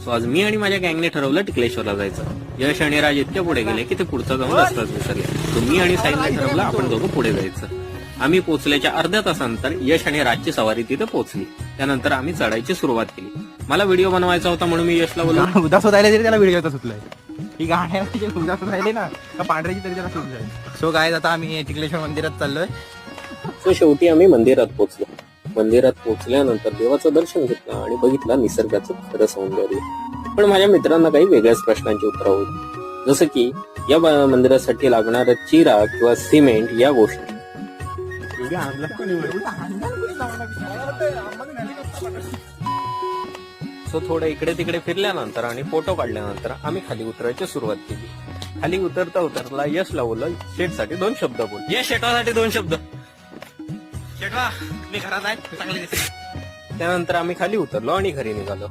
So आज मी आणि माझ्या गँगने ठरवलं टिकलेश्वरला जायचं. यश आणि राज इतके पुढे गेले की ते पुढचा जाऊन रस्ताच विसरले. सो मी आणि साहिलने ठरवलं आपण दोघं पुढे जायचं. आम्ही पोहोचल्याच्या अर्ध्या तासानंतर यश आणि राजची सवारी तिथे पोहोचली. त्यानंतर आम्ही चढायची सुरुवात केली. मला व्हिडिओ बनवायचा होता म्हणून मी यशला बोललो, उदास होत राहिले तरी त्याला व्हिडिओ सुचलाय. ही गाण्याची उदास होत राहिले ना का पांढऱ्याची तरी त्याला सुचलाय. सो गाईज आता आम्ही टिकलेश्वर मंदिरात चाललोय. सो शेवटी आम्ही मंदिरात पोहोचलो. मंदिरात पोहोचल्यानंतर देवाचं दर्शन घेतलं आणि बघितलं निसर्गाचं खरं सौंदर्य. पण माझ्या मित्रांना काही वेगळ्याच प्रश्नांची उत्तरं होती, जसं की या मंदिरासाठी लागणारं चिरा किंवा सिमेंट या गोष्टी. सो थोडं इकडे तिकडे फिरल्यानंतर आणि फोटो काढल्यानंतर आम्ही खाली उतरायची सुरुवात केली. खाली उतरता उतरला यशला बोललो, शेटसाठी 2 शब्द बोल. यश शेटवासाठी 2 शब्द. शेटवा मी घरात आहे चांगले. त्यानंतर आम्ही खाली उतरलो आणि घरी निघालो.